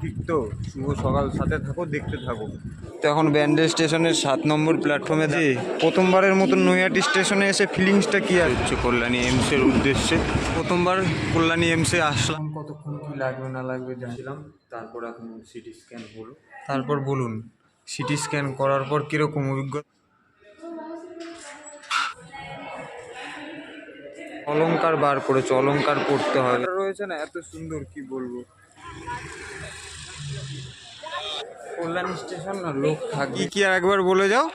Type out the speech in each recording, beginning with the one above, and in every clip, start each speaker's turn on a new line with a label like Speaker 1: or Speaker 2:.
Speaker 1: ঠিক তো? শুভ সকাল, সাথে থাকো, দেখতে থাকো। তো এখন ব্যান্ডেল স্টেশনের 7 নম্বর প্ল্যাটফর্মে যে প্রথমবারের মতন নৈহাটি স্টেশনে এসে ফিলিংসটা কি হচ্ছে কল্যাণী এমসের উদ্দেশ্যে। প্রথমবার কল্যাণী এমসে আসলাম, কতক্ষণ কি লাগবে না লাগবে জানছিলাম। তারপর এখন সিটি স্ক্যান হলো। তারপর বলুন, সিটি স্ক্যান করার পর কীরকম অভিজ্ঞতা? অলংকার বার করেছে, অলংকার পড়তে হবে রয়েছে না, এত সুন্দর কি বলবো। কল্যাণী স্টেশন না লোক থাকি কি আর একবার বলে যাও।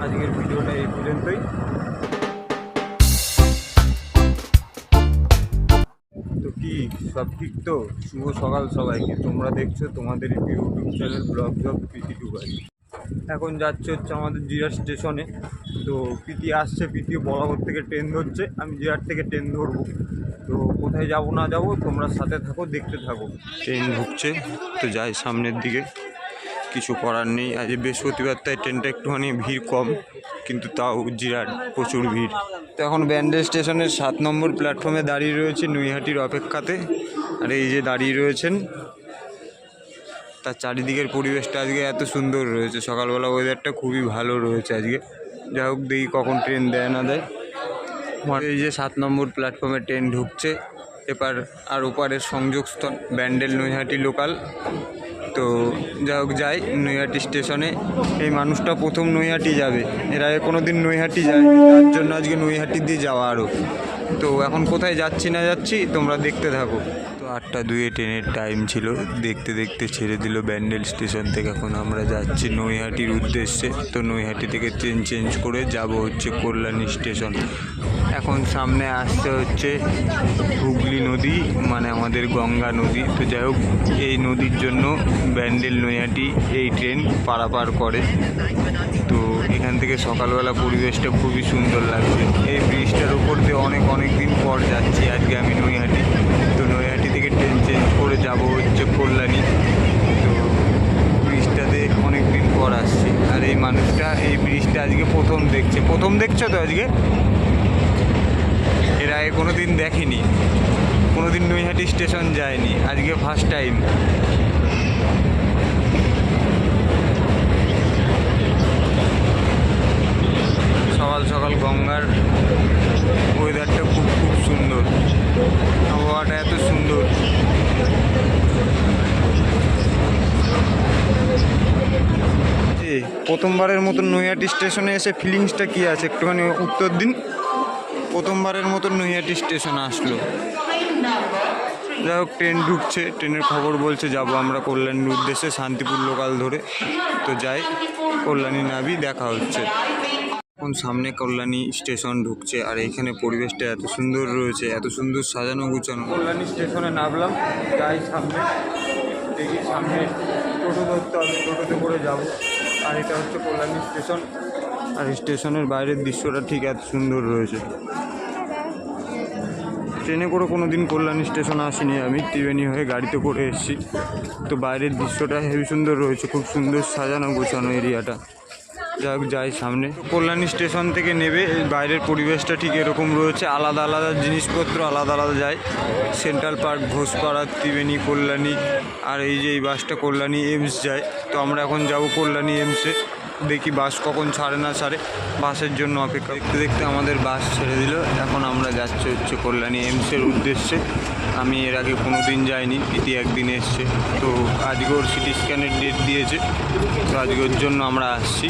Speaker 1: আজকের ভিডিওটা এই পর্যন্তই। তো কি সব ঠিক তো? শুভ সকাল সবাইকে। তোমরা দেখছো তোমাদের ইউটিউব চ্যানেল ব্লগ জব প্রীতি টুবাই। এখন যাচ্ছে হচ্ছে আমাদের জিরাট স্টেশনে। তো প্রীতি আসছে, প্রীতি বরাবর থেকে ট্রেন ধরছে, আমি জিরাট থেকে ট্রেন ধরবো। তো কোথায় যাব না যাব তোমরা সাথে থাকো, দেখতে থাকো। ট্রেন ঢুকছে, তো যাই সামনের দিকে। কিছু করার নেই, আজ বৃহস্পতিবার তাই ট্রেনটা একটুখানি ভিড় কম, কিন্তু তাও জিরাট প্রচুর ভিড়। তো এখন ব্যান্ডেল স্টেশনের 7 নম্বর প্ল্যাটফর্মে দাঁড়িয়ে রয়েছে নৈহাটির অপেক্ষাতে। আর এই যে দাঁড়িয়ে রয়েছেন, তার চারিদিকের পরিবেশটা আজকে এত সুন্দর রয়েছে। সকালবেলা ওয়েদারটা খুবই ভালো রয়েছে আজকে। যাই হোক, দেখি কখন ট্রেন দেয় না দেয়। এই যে 7 নম্বর প্ল্যাটফর্মে ট্রেন ঢুকছে। এপার আর ওপারের সংযোগস্থল ব্যান্ডেল নৈহাটি লোকাল। তো যাই হোক, যাই নৈহাটি স্টেশনে। এই মানুষটা প্রথম নৈহাটি যাবে, এর আগে কোনো দিন নৈহাটি যায়, তার জন্য আজকে নৈহাটি দিয়ে যাওয়া আরও। তো এখন কোথায় যাচ্ছি না যাচ্ছি তোমরা দেখতে থাকো। তো 8:02 ট্রেনের টাইম ছিল, দেখতে দেখতে ছেড়ে দিল ব্যান্ডেল স্টেশন থেকে। এখন আমরা যাচ্ছি নৈহাটির উদ্দেশ্যে। তো নৈহাটি থেকে ট্রেন চেঞ্জ করে যাব হচ্ছে কল্যাণী স্টেশন। এখন সামনে আসছে হচ্ছে হুগলি নদী, মানে আমাদের গঙ্গা নদী। তো যাই হোক, এই নদীর জন্য ব্যান্ডেল নৈহাটি এই ট্রেন পারাপার করে। তো এখান থেকে সকালবেলা পরিবেশটা খুবই সুন্দর লাগছে। এই ব্রিজটার উপর দিয়ে অনেক দিন পর যাচ্ছি আজকে আমি নৈহাটি। তো নৈহাটি থেকে ট্রেন চেঞ্জ করে যাব হচ্ছে কল্যাণী। তো ব্রিজটাতে অনেক দিন পর আসছি। আর এই মানুষটা এই ব্রিজটা আজকে প্রথম দেখছো তো আজকে? এর আগে কোনো দিন দেখেনি, কোনো দিন নৈহাটি স্টেশন যায়নি, আজকে ফার্স্ট টাইম। সকাল সকাল গঙ্গার ওয়েদারটা খুব সুন্দর, আবহাওয়াটা এত সুন্দর। প্রথমবারের মতন নৈহাটি স্টেশনে এসে ফিলিংসটা কী আছে একটুখানি উত্তর দিন। প্রথমবারের মতন নৈহাটি স্টেশন আসলো। যাই হোক, ট্রেন ঢুকছে, ট্রেনের খবর বলছে যাব আমরা কল্যাণীর উদ্দেশ্যে শান্তিপুর লোকাল ধরে। তো যাই, কল্যাণী নাবি, দেখা হচ্ছে। এখন সামনে কল্যাণী স্টেশন ঢুকছে, আর এইখানে পরিবেশটা এত সুন্দর রয়েছে, এত সুন্দর সাজানো গুছানো। কল্যাণী স্টেশনে নামলাম, যাই সামনে, দেখি সামনে টোটো ধরতে হবে, টোটোতে করে যাব। আর এটা হচ্ছে কল্যাণী স্টেশন, আর স্টেশনের বাইরের দৃশ্যটা ঠিক এত সুন্দর রয়েছে। ট্রেনে করে কোনো দিন কল্যাণী স্টেশনে আসিনি আমি, ত্রিবেণী হয়ে গাড়িতে করে এসেছি। তো বাইরের দৃশ্যটা হেবি সুন্দর রয়েছে, খুব সুন্দর সাজানো গোছানো এরিয়াটা। যাই হোক, যাই সামনে। কল্যাণী স্টেশন থেকে নেবে বাইরের পরিবেশটা ঠিক এরকম রয়েছে, আলাদা আলাদা জিনিসপত্র আলাদা আলাদা যায়। Central park, Ghoshpara, Tribeni, Kalyani. আর এই যে এই বাসটা কল্যাণী এমস যায়। তো আমরা এখন যাব কল্যাণী এমসে, দেখি বাস কখন ছাড়ে না ছাড়ে, বাসের জন্য অপেক্ষা। দেখতে দেখতে আমাদের বাস ছেড়ে দিল। এখন আমরা যাচ্ছি হচ্ছে কল্যাণী এমসের উদ্দেশ্যে। আমি এর আগে কোনো দিন যাইনি, প্রীতি একদিন এসছে। তো আজকে ওর সিটি স্ক্যানের ডেট দিয়েছে, তো আজকের জন্য আমরা আসছি।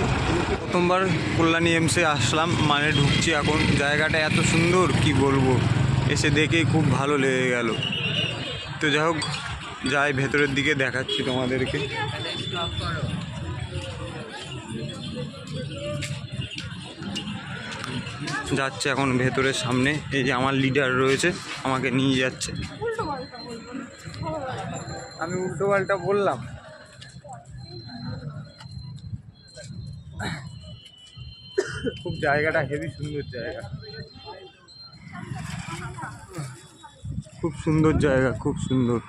Speaker 1: প্রথমবার কল্যাণী এমসে আসলাম, মানে ঢুকছি এখন। জায়গাটা এত সুন্দর কি বলবো, এসে দেখেই খুব ভালো লেগে গেল। তো যাই হোক, যাই ভেতরের দিকে দেখাচ্ছি তোমাদেরকে। যাচ্ছে এখন ভেতরের সামনে, এই যে আমার লিডার রয়েছে, আমাকে নিয়ে যাচ্ছে। আমি উল্টো পাল্টা বললাম। খুব জায়গাটা হেবি সুন্দর জায়গা, খুব সুন্দর জায়গা, খুব সুন্দর।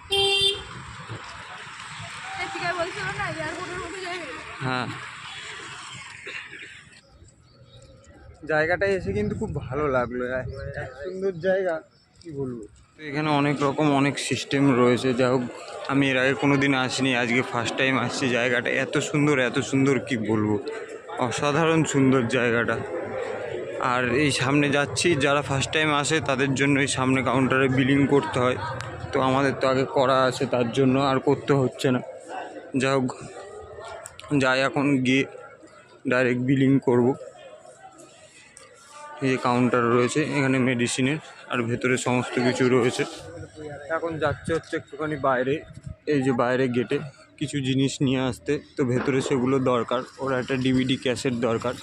Speaker 1: হ্যাঁ, জায়গাটায় এসে কিন্তু খুব ভালো লাগলো। এক সুন্দর জায়গা, কি বলবো। তো এখানে অনেক রকম অনেক সিস্টেম রয়েছে, যা হোক আমি এর আগে কোনো দিন আসিনি, আজকে ফার্স্ট টাইম আসছি। জায়গাটা এত সুন্দর কি বলবো, অসাধারণ সুন্দর জায়গাটা। আর এই সামনে যাচ্ছি, যারা ফার্স্ট টাইম আসে তাদের জন্য এই সামনে কাউন্টারে বিলিং করতে হয়, তো আমাদের তো আগে করা আছে, তার জন্য আর করতে হচ্ছে না। যা হোক যাই, এখন গিয়ে ডাইরেক্ট বিলিং করব। এই যে কাউন্টার রয়েছে এখানে মেডিসিনের, আর ভেতরে সমস্ত কিছু রয়েছে। এখন যাচ্ছে একটুখানি বাইরে, এই যে বাইরে গেটে কিছু জিনিস নিয়ে আসতে, তো ভেতরে সেগুলো দরকার, ওরা একটা ডিভিডি ক্যাসেট দরকার।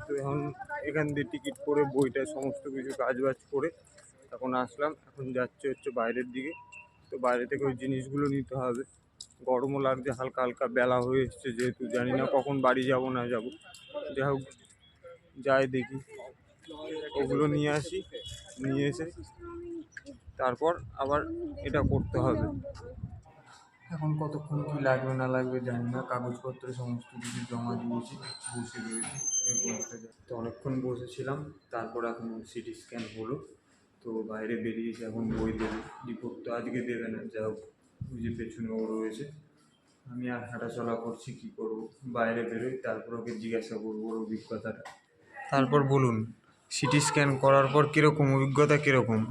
Speaker 1: তো এখন এখান দিয়ে টিকিট করে বইটা সমস্ত কিছু কাজবাজ করে এখন আসলাম। এখন যাচ্ছে বাইরের দিকে, তো বাইরে থেকে ওই জিনিসগুলো নিতে হবে। গরমও লাগছে হালকা হালকা, বেলা হয়ে এসছে যেহেতু, জানি না কখন বাড়ি যাব না যাব। যাই হোক যাই দেখি, ওগুলো নিয়ে আসি, নিয়ে এসে তারপর আবার এটা করতে হবে। এখন কতক্ষণ কী লাগবে না লাগবে জানি না, কাগজপত্র সমস্ত কিছু জমা দিয়েছি, বসে রয়েছি। তো অনেকক্ষণ বসেছিলাম, তারপর এখন সিটি স্ক্যান হলো, তো বাইরে বেরিয়েছে, এখন বই দেবে। রিপোর্ট তো আজকে দেবে না, যা হোক ওই যে পেছনে ও রয়েছে। আমি আর হাঁটাচলা করছি, কী করবো, বাইরে বেরোই, তারপর ওকে জিজ্ঞাসা করবো ওর অভিজ্ঞতাটা। তারপর বলুন, সিটি স্ক্যান করার পর কীরকম অভিজ্ঞতা, কীরকম?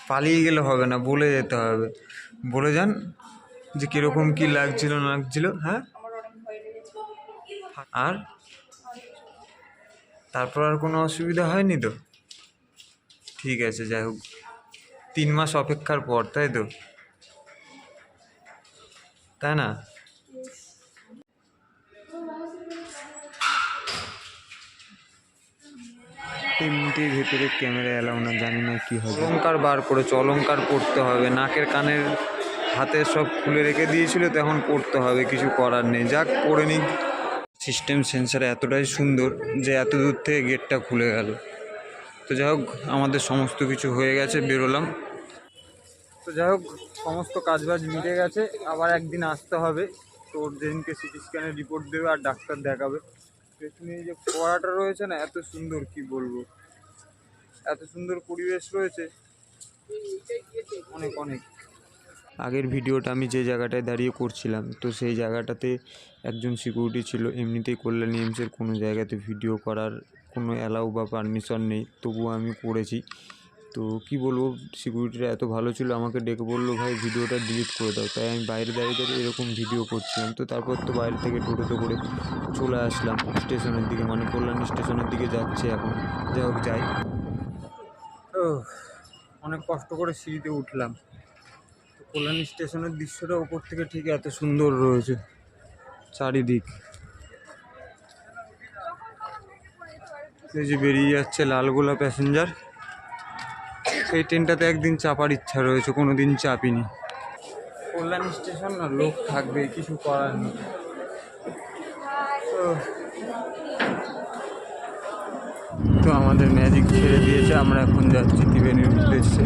Speaker 1: পালিয়ে গেলে হবে না, বলে যেতে হবে। বলে যান যে কীরকম কী লাগছিল না লাগছিল। হ্যাঁ, আর তারপর আর কোনো অসুবিধা হয়নি তো? ঠিক আছে, যাই হোক 3 মাস অপেক্ষার পর, তাই তো, তাই না? এমনিতেই ভেতরে ক্যামেরা এলাও না, জানি না কী হবে। অলঙ্কার বার করেছে, অলঙ্কার পড়তে হবে, নাকের কানের হাতের সব খুলে রেখে দিয়েছিল, তো এখন পড়তে হবে, কিছু করার নেই, যাক পড়ে নিক। সিস্টেম সেন্সার এতটাই সুন্দর যে এত দূর থেকে গেটটা খুলে গেল। তো যাই হোক আমাদের সমস্ত কিছু হয়ে গেছে, বেরোলাম। তো যাই হোক সমস্ত কাজবাজ মিটে গেছে, আবার একদিন আসতে হবে। তো ওর যেদিনকে সিটি স্ক্যানের রিপোর্ট দেবে আর ডাক্তার দেখাবে। পেছনে এই যে ফোয়ারাটা রয়েছে না, এত সুন্দর কি বলবো, এত সুন্দর পরিবেশ রয়েছে, অনেক অনেক। আগের ভিডিওটা আমি যে জায়গাটায় দাঁড়িয়ে করছিলাম, তো সেই জায়গাটাতে একজন সিকিউরিটি ছিল। এমনিতেই কল্যাণী এমসের কোনো জায়গাতে ভিডিও করার কোনো অ্যালাউ বা পারমিশন নেই, তবুও আমি করেছি। তো কি বলবো, সিকিউরিটিটা এত ভালো ছিল, আমাকে ডেকে বললো ভাই ভিডিওটা ডিলিট করে দাও। তাই আমি বাইরে দাঁড়িয়ে এরকম ভিডিও করছিলাম। তো তারপর তো বাইরে থেকে টোটোতে করে চলে আসলাম স্টেশনের দিকে, মানে কল্যাণী স্টেশনের দিকে যাচ্ছে এখন। যাই হোক যাই। ও অনেক কষ্ট করে সিঁড়িতে উঠলাম। তো কল্যাণী স্টেশনের দৃশ্যটা ওপর থেকে ঠিক এত সুন্দর রয়েছে চারিদিক। এই যে বেরিয়ে যাচ্ছে লালগোলা প্যাসেঞ্জার, এই ট্রেনটাতে একদিন চাপার ইচ্ছা রয়েছে, কোনো দিন চাপিনি। কল্যাণী স্টেশন না, লোক থাকবে, কিছু করার নেই। তো আমাদের ম্যাজিক ছেড়ে দিয়েছে, আমরা এখন যাচ্ছি ত্রিবেণীর উদ্দেশ্যে।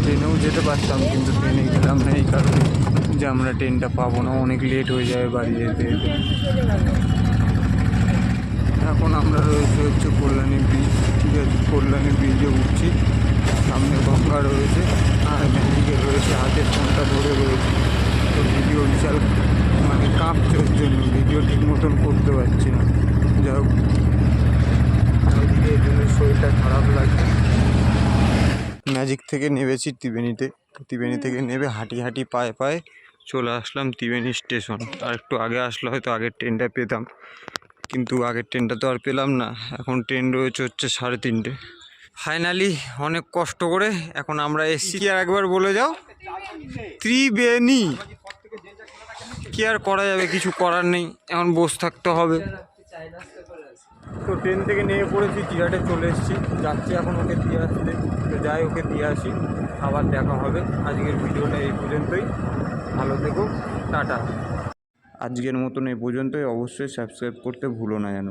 Speaker 1: ট্রেনেও যেতে পারতাম, কিন্তু ট্রেনে গেলাম না এই কারণে যে আমরা ট্রেনটা পাবো না, অনেক লেট হয়ে যাবে বাড়ি যেতে যেতে। এখন আমরা হচ্ছে কল্যাণী ব্রিজ, ঠিক আছে, কল্যাণী ব্রিজে উঠছি। সামনে গঙ্গা রয়েছে আর ম্যাজিকে রয়েছে, হাতের ফোনটা ধরে রয়েছে। তো ভিডিও বিশাল মানে কাঁপছে, ওর জন্য ভিডিও ঠিক মতন করতে পারছি না। যাই হোক ওইদিকে এই জন্য শরীরটা খারাপ লাগছে। ম্যাজিক থেকে নেমেছি ত্রিবেণীতে, ত্রিবেণী থেকে নেমে হাঁটি হাঁটি পায়ে পায়ে চলে আসলাম ত্রিবেণী স্টেশন। আর একটু আগে আসলে হয়তো আগের ট্রেনটা পেতাম, কিন্তু আগের ট্রেনটা তো আর পেলাম না। এখন ট্রেন রয়েছে হচ্ছে 3:30। ফাইনালি অনেক কষ্ট করে এখন আমরা এসছি। কি আর একবার বলে যাও, ত্রিবেণী। কি আর করা যাবে, কিছু করার নেই, এখন বসে থাকতে হবে। তো ট্রেন থেকে নেমে পড়েছি, জিরাটে চলে এসেছি, যাচ্ছি এখন ওকে দিয়ে আসতে। তো যাই, ওকে দিয়ে আসি, আবার দেখা হবে। আজকের ভিডিওটা এই পর্যন্তই, ভালো থেকো, টাটা। আজকের মতন এই পর্যন্তই, অবশ্যই সাবস্ক্রাইব করতে ভুলো না যেন।